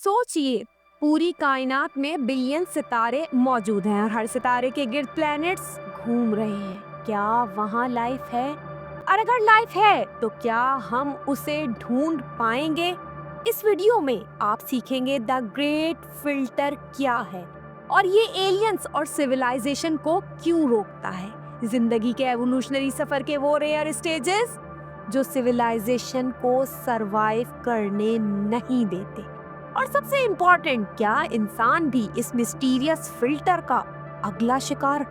सोचिए, पूरी कायनात में बिलियन सितारे मौजूद हैं और हर सितारे के गिर्द प्लैनेट्स घूम रहे हैं। क्या वहाँ लाइफ है? और अगर लाइफ है तो क्या हम उसे ढूंढ पाएंगे? इस वीडियो में आप सीखेंगे द ग्रेट फिल्टर क्या है और ये एलियंस और सिविलाइजेशन को क्यों रोकता है। जिंदगी के एवोल्यूशनरी सफर के वो रेयर स्टेजेस जो सिविलाइजेशन को सरवाइव करने नहीं देते। और सबसे इम्पोर्टेंट, क्या इंसान भी इस मिस्टीरियस फिल्टर का अगला शिकार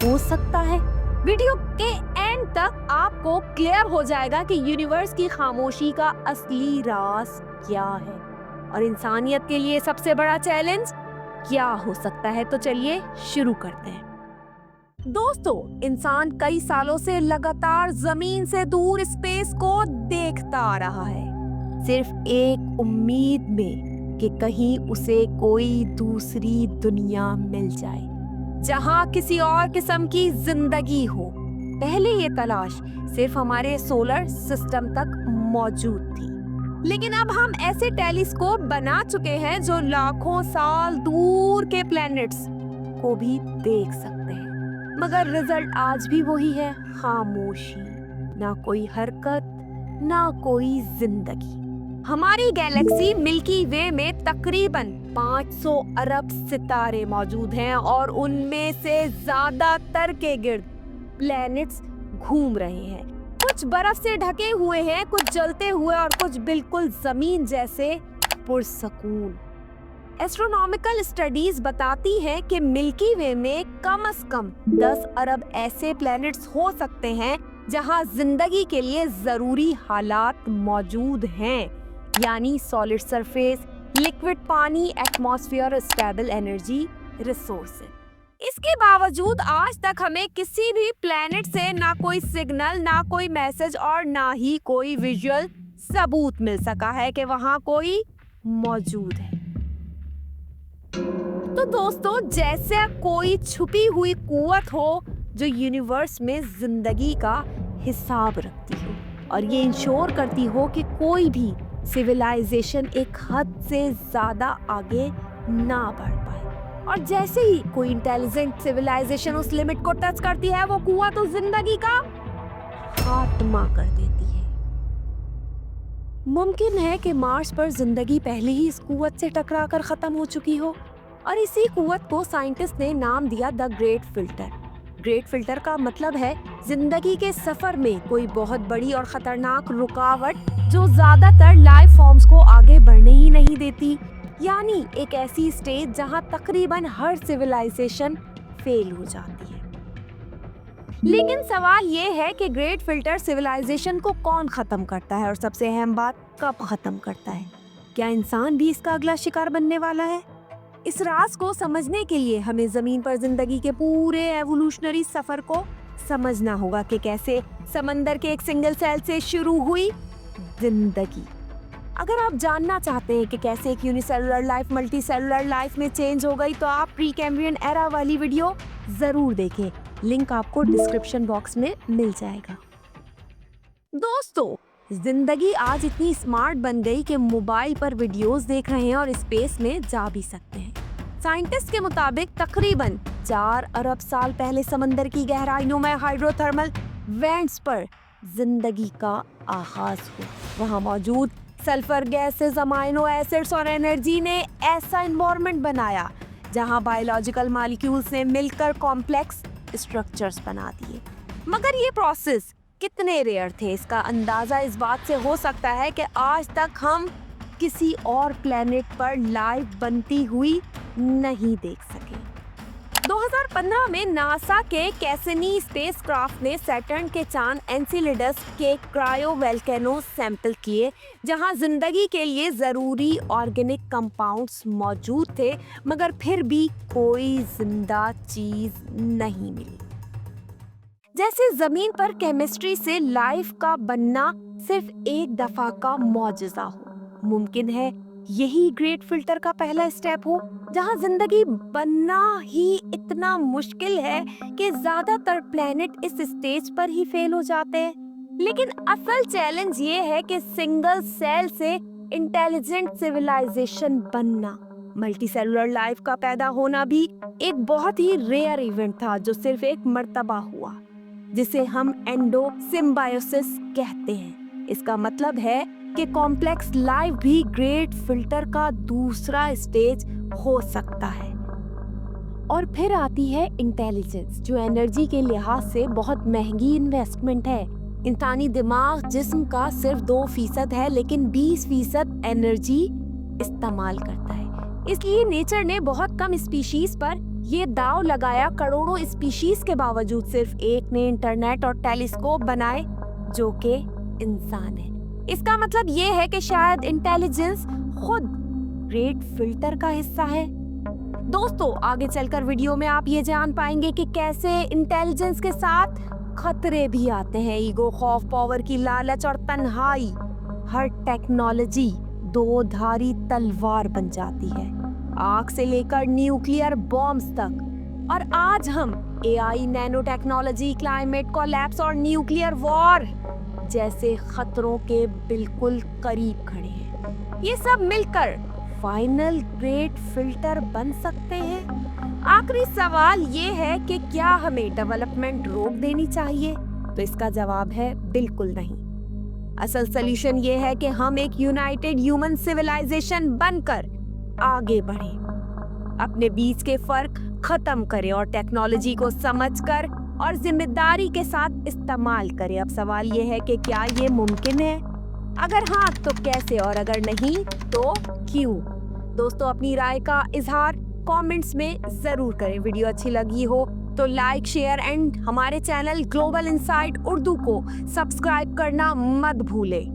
हो सकता है? वीडियो के एंड तक आपको क्लियर हो जाएगा कि यूनिवर्स की खामोशी का असली राज क्या है और इंसानियत के लिए सबसे बड़ा चैलेंज क्या हो सकता है। तो चलिए शुरू करते हैं। दोस्तों, इंसान कई सालों से लगातार जमीन से दूर स्पेस को देखता आ रहा है, सिर्फ एक उम्मीद में कि कहीं उसे कोई दूसरी दुनिया मिल जाए जहां किसी और किस्म की जिंदगी हो। पहले ये तलाश सिर्फ हमारे सोलर सिस्टम तक मौजूद थी, लेकिन अब हम ऐसे टेलीस्कोप बना चुके हैं जो लाखों साल दूर के प्लैनेट्स को भी देख सकते हैं। मगर रिजल्ट आज भी वही है, खामोशी, ना कोई हरकत, ना कोई जिंदगी। हमारी गैलेक्सी मिल्की वे में तकरीबन 500 अरब सितारे मौजूद हैं और उनमें से ज्यादातर के गिर्द प्लैनेट्स घूम रहे हैं। कुछ बर्फ से ढके हुए हैं, कुछ जलते हुए और कुछ बिल्कुल जमीन जैसे पुरसकून। एस्ट्रोनॉमिकल स्टडीज बताती हैं कि मिल्की वे में कम से कम 10 अरब ऐसे प्लैनेट्स हो सकते हैं जहां जिंदगी के लिए जरूरी हालात मौजूद हैं, यानी सॉलिड सरफेस, लिक्विड पानी, एटमॉस्फेयर, स्टेबल एनर्जी रिसोर्सेज। इसके बावजूद आज तक हमें किसी भी प्लैनेट से ना कोई सिग्नल, ना कोई मैसेज और ना ही कोई विजुअल सबूत मिल सका है कि वहां कोई मौजूद है। तो दोस्तों, जैसे कोई छुपी हुई कुव्वत हो जो यूनिवर्स में जिंदगी का हिसाब रखती हो और ये इंश्योर करती हो कि कोई भी सिविलाइजेशन एक हद से ज्यादा आगे ना बढ़ पाए। और जैसे ही कोई इंटेलिजेंट सिविलाइजेशन उस लिमिट को टच करती है, वो कुव्वत उस जिंदगी का खात्मा कर देती है। मुमकिन है कि मार्स पर जिंदगी पहले ही इस कुव्वत से टकराकर खत्म हो चुकी हो और इसी कुव्वत को साइंटिस्ट ने नाम दिया the great filter. Great filter का मतलब है जिंदगी के सफर में कोई बहुत बड़ी और खतरनाक रुकावट जो ज्यादातर लाइफ फॉर्म्स को आगे बढ़ने ही नहीं देती, यानी एक ऐसी स्टेज जहां तकरीबन हर सिविलाइजेशन फेल हो जाती है। लेकिन सवाल ये है कि ग्रेट फिल्टर सिविलाइजेशन को कौन खत्म करता है और सबसे अहम बात, कब खत्म करता है? क्या इंसान भी इसका अगला शिकार बनने वाला है? इस राज को समझने के लिए हमें जमीन पर जिंदगी के पूरे एवोल्यूशनरी सफर को समझना होगा कि कैसे समंदर के एक सिंगल सेल से शुरू हुई जिंदगी। अगर आप जानना चाहते हैं कि कैसे एक unicellular life multi cellular life में चेंज हो गई, तो आप प्री कैम्ब्रियन एरा वाली वीडियो जरूर देखें, लिंक आपको डिस्क्रिप्शन बॉक्स में मिल जाएगा। दोस्तों, जिंदगी आज इतनी स्मार्ट बन गई कि मोबाइल पर वीडियोस देख रहे हैं और स्पेस में जा भी सकते हैं। साइंटिस्ट के मुताबिक तकरीबन 4 अरब साल पहले समंदर की गहराइयों में हाइड्रोथर्मल वेंट्स पर जिंदगी का आगाज हुआ। वहां मौजूद सल्फर गैसेस, अमाइनो एसिड्स और एनर्जी ने ऐसा एनवायरनमेंट बनाया जहां बायोलॉजिकल मॉलिक्यूल्स ने मिलकर कॉम्प्लेक्स स्ट्रक्चर्स बना दिए। मगर ये प्रोसेस कितने रेयर थे, इसका अंदाजा इस बात से हो सकता है कि आज तक हम किसी और प्लेनेट पर लाइफ बनती हुई नहीं देख सके। 2015 में नासा के कैसिनी स्पेसक्राफ्ट ने सैटर्न के चांद एनसेलेडस के क्रायो वोल्केनो सैंपल किए, जहां जिंदगी के लिए जरूरी ऑर्गेनिक कंपाउंड्स मौजूद थे, मगर फिर भी कोई जिंदा चीज नहीं मिली। जैसे जमीन पर केमिस्ट्री से लाइफ का बनना सिर्फ एक दफा का मौजज़ा हो। मुमकिन है यही ग्रेट फिल्टर का पहला स्टेप हो, जहां जिंदगी बनना ही इतना मुश्किल है कि ज्यादातर प्लेनेट इस स्टेज पर ही फेल हो जाते हैं। लेकिन असल चैलेंज ये है कि सिंगल सेल से इंटेलिजेंट सिविलाइजेशन बनना, मल्टी सेलुलर लाइफ का पैदा होना भी एक बहुत ही रेयर इवेंट था जो सिर्फ एक मर्तबा हुआ, जिसे हम एंडो सिम्बायोसिस कहते हैं। इसका मतलब है कि कॉम्प्लेक्स लाइफ भी ग्रेट फिल्टर का दूसरा स्टेज हो सकता है। और फिर आती है इंटेलिजेंस, जो एनर्जी के लिहाज से बहुत महंगी इन्वेस्टमेंट है। इंसानी दिमाग जिस्म का सिर्फ 2% है, लेकिन 20% एनर्जी इस्तेमाल करता है। इसलिए नेचर ने बहुत कम स्पीशीज पर ये दाव लगाया, करोड़ों स्पीशीज के बावजूद सिर्फ एक ने इंटरनेट और टेलीस्कोप बनाए जो कि इंसान है। इसका मतलब ये है कि शायद इंटेलिजेंस खुद ग्रेट फिल्टर का हिस्सा है। दोस्तों, आगे चलकर वीडियो में आप ये जान पाएंगे कि कैसे इंटेलिजेंस के साथ खतरे भी आते हैं। ईगो, खौफ, पावर की लालच और तन्हाई। हर टेक्नोलॉजी दो धारी तलवार बन जाती है, आग से लेकर न्यूक्लियर बॉम्ब्स तक। और आज हम AI, nano technology, climate collapse और न्यूक्लियर वॉर जैसे खतरों के बिल्कुल करीब खड़े हैं। ये सब मिलकर फाइनल ग्रेट फिल्टर बन सकते हैं। आखिरी सवाल ये है कि क्या हमें डेवलपमेंट रोक देनी चाहिए? तो इसका जवाब है बिल्कुल नहीं। असल सॉल्यूशन ये है कि हम एक यूनाइटेड ह्यूमन सिविलाइजेशन बनकर आगे बढ़ें, अपने बीच के फर्क खत्म करें और टेक्नोलॉजी को समझकर और जिम्मेदारी के साथ इस्तेमाल करें। अब सवाल ये है कि क्या ये मुमकिन है? अगर हाँ तो कैसे, और अगर नहीं तो क्यों? दोस्तों, अपनी राय का इजहार कमेंट्स में जरूर करें। वीडियो अच्छी लगी हो तो लाइक, शेयर एंड हमारे चैनल ग्लोबल इनसाइट उर्दू को सब्सक्राइब करना मत भूलें।